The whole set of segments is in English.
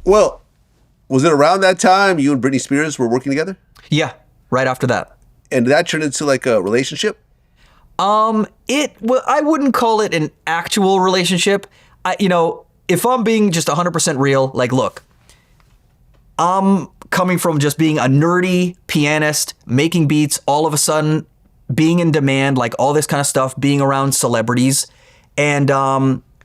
Well, was it around that time you and Britney Spears were working together? Yeah, right after that. And did that turn into like a relationship? I wouldn't call it an actual relationship. If I'm being just 100% real, like, look, I'm coming from just being a nerdy pianist, making beats, all of a sudden being in demand, like all this kind of stuff, being around celebrities. And,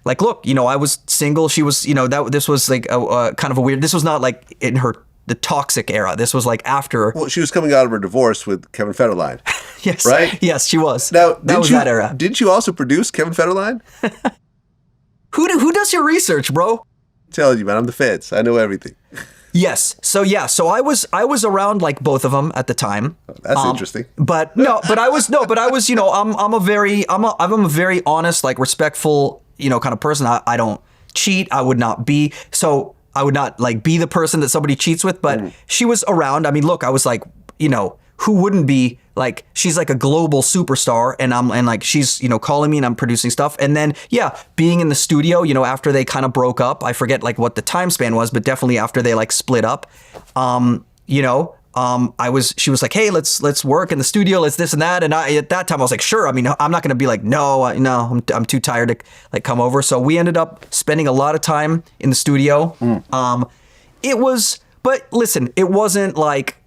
like, look, I was single. She was, this was like a kind of a weird, this was not like in the toxic era. This was like after. Well, she was coming out of her divorce with Kevin Federline. Yes. Right? Yes, she was. Now, that era. Didn't you also produce Kevin Federline? Who does your research, bro? I'm telling you, man, I'm the feds. I know everything. Yes. So I was around like both of them at the time. Oh, that's interesting. I was, I'm a very honest, like respectful, kind of person. I don't cheat. I would not be like be the person that somebody cheats with, but she was around. I mean, look, I was like, who wouldn't be like, she's like a global superstar and like, she's, calling me and I'm producing stuff. And then, being in the studio, after they kind of broke up, I forget like what the time span was, but definitely after they like split up, she was like, hey, let's work in the studio. Let's this and that. And at that time I was like, sure. I mean, I'm not going to be like, no, I'm too tired to like come over. So we ended up spending a lot of time in the studio. But listen, it wasn't like,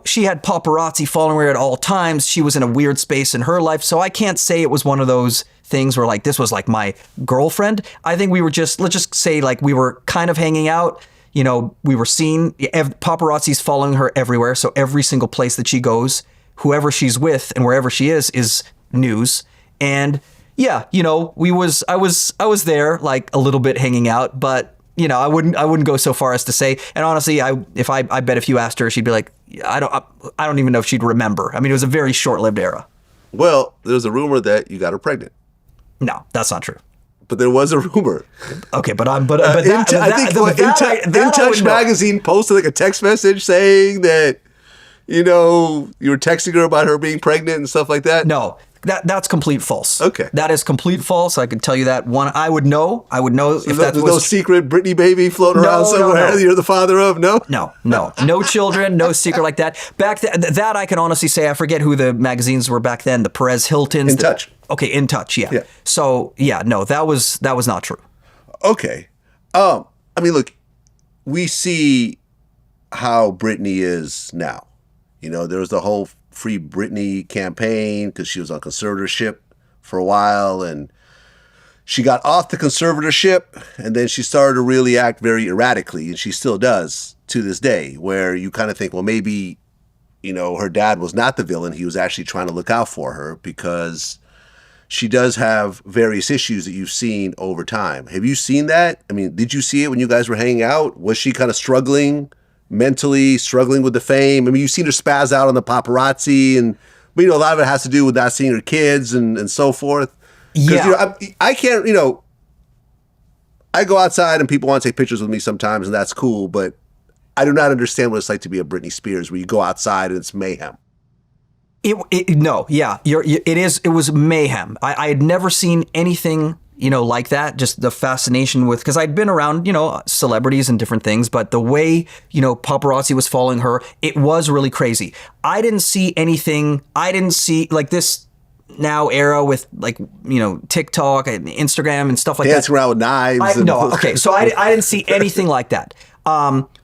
she had paparazzi following her at all times. She was in a weird space in her life. So I can't say it was one of those things where like, this was like my girlfriend. I think we were let's just say like we were kind of hanging out. We were seen, paparazzi's following her everywhere. So every single place that she goes, whoever she's with and wherever she is news. And I was there like a little bit hanging out, but I wouldn't go so far as to say, and honestly, I bet if you asked her, she'd be like, I don't even know if she'd remember. I mean, it was a very short-lived era. Well, there's a rumor that you got her pregnant. No, that's not true. But there was a rumor. Okay, but I think InTouch magazine posted like a text message saying that, you were texting her about her being pregnant and stuff like that. No, that's complete false. Okay. That is complete false. I can tell you that. One, I would know so if that was no secret Britney baby floating around somewhere that you're the father of. No, no children, no secret like that. Back that I can honestly say, I forget who the magazines were back then. The Perez Hiltons. InTouch. Okay, InTouch. Yeah. So no, that was not true. Okay. I mean, look, we see how Britney is now. There was the whole Free Britney campaign because she was on conservatorship for a while, and she got off the conservatorship, and then she started to really act very erratically, and she still does to this day, where you kind of think, well, maybe, her dad was not the villain. He was actually trying to look out for her because she does have various issues that you've seen over time. Have you seen that? I mean, did you see it when you guys were hanging out? Was she kind of struggling mentally, struggling with the fame? I mean, you've seen her spaz out on the paparazzi, and a lot of it has to do with not seeing her kids and so forth. Yeah. I can't, I go outside and people want to take pictures with me sometimes, and that's cool, but I do not understand what it's like to be a Britney Spears where you go outside and it's mayhem. It was mayhem. I had never seen anything like that, just the fascination with, because I'd been around, celebrities and different things, but the way, paparazzi was following her, it was really crazy. I didn't see anything. I didn't see like this now era with like, TikTok and Instagram and stuff like Dancing around with knives. So I didn't see anything like that.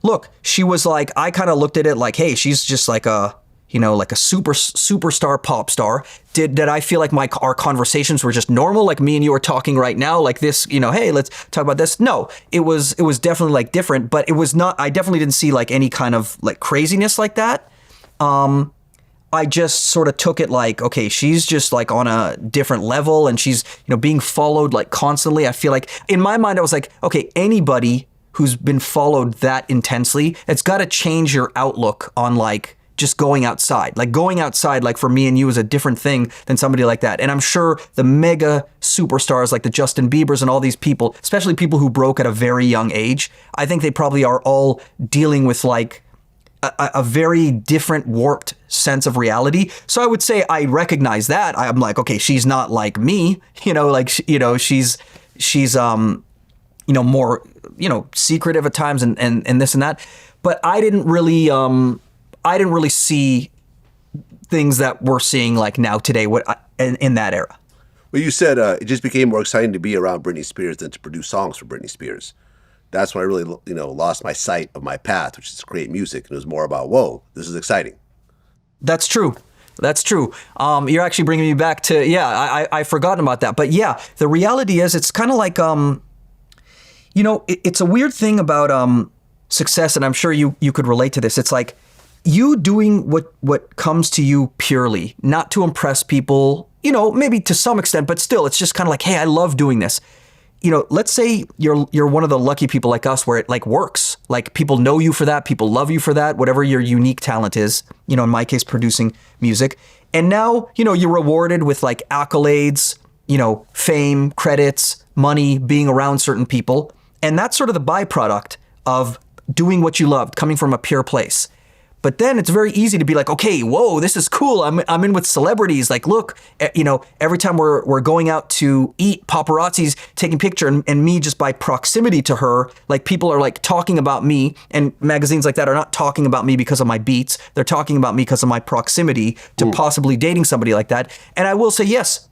Look, she was like, I kind of looked at it like, hey, she's just like a, like a superstar pop star. Did I feel like our conversations were just normal, like me and you are talking right now, like this, hey, let's talk about this? No, it was definitely like different, but it was not, I definitely didn't see like any kind of like craziness like that. I just sort of took it like, okay, she's just like on a different level and she's, being followed like constantly. I feel like in my mind, I was like, okay, anybody who's been followed that intensely, it's got to change your outlook on like, just going outside. Like going outside, like for me and you, is a different thing than somebody like that. And I'm sure the mega superstars like the Justin Biebers and all these people, especially people who broke at a very young age, I think they probably are all dealing with like a very different warped sense of reality. So I would say I recognize that. I'm like, okay, she's not like me, she's more, secretive at times and this and that. But I didn't really see things that we're seeing like now today in that era. Well, you said it just became more exciting to be around Britney Spears than to produce songs for Britney Spears. That's when I really, lost my sight of my path, which is to create music. And it was more about, whoa, this is exciting. That's true. That's true. You're actually bringing me back to, I've forgotten about that. But yeah, the reality is it's kind of like, it's a weird thing about success, and I'm sure you could relate to this. It's like you doing what comes to you purely, not to impress people, maybe to some extent, but still, it's just kind of like, hey, I love doing this. Let's say you're one of the lucky people like us where it like works. Like people know you for that, people love you for that, whatever your unique talent is, in my case, producing music. And now, you're rewarded with like accolades, fame, credits, money, being around certain people. And that's sort of the byproduct of doing what you love, coming from a pure place. But then it's very easy to be like, okay, whoa, this is cool. I'm in with celebrities. Like, look, every time we're going out to eat, paparazzi's taking picture, and me just by proximity to her, like people are like talking about me, and magazines like that are not talking about me because of my beats. They're talking about me because of my proximity to possibly dating somebody like that. And I will say, yes,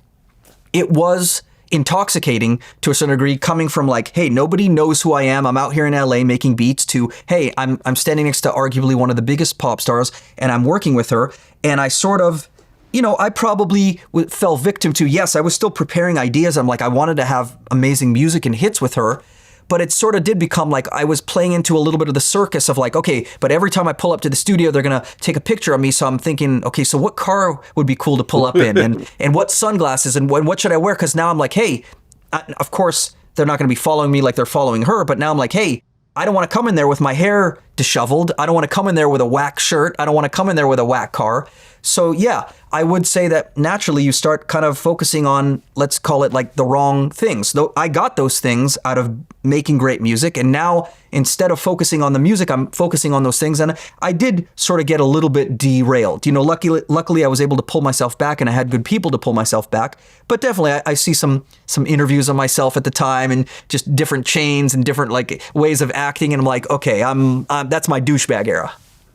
it was intoxicating to a certain degree, coming from like, hey, nobody knows who I am. I'm out here in LA making beats, to, hey, I'm standing next to arguably one of the biggest pop stars and I'm working with her. And I sort of, I probably fell victim to, yes, I was still preparing ideas. I'm like, I wanted to have amazing music and hits with her. But it sort of did become like I was playing into a little bit of the circus of like, okay, but every time I pull up to the studio, they're going to take a picture of me. So I'm thinking, okay, so what car would be cool to pull up in, and what sunglasses, and what should I wear? Because now I'm like, hey, of course, they're not going to be following me like they're following her. But now I'm like, hey, I don't want to come in there with my hair disheveled. I don't want to come in there with a whack shirt. I don't want to come in there with a whack car. So yeah, I would say that naturally you start kind of focusing on, let's call it like the wrong things. Though I got those things out of making great music, and now instead of focusing on the music, I'm focusing on those things. And I did sort of get a little bit derailed. Luckily I was able to pull myself back, and I had good people to pull myself back. But definitely I see some interviews of myself at the time, and just different chains and different like ways of acting, and I'm like, okay, that's my douchebag era.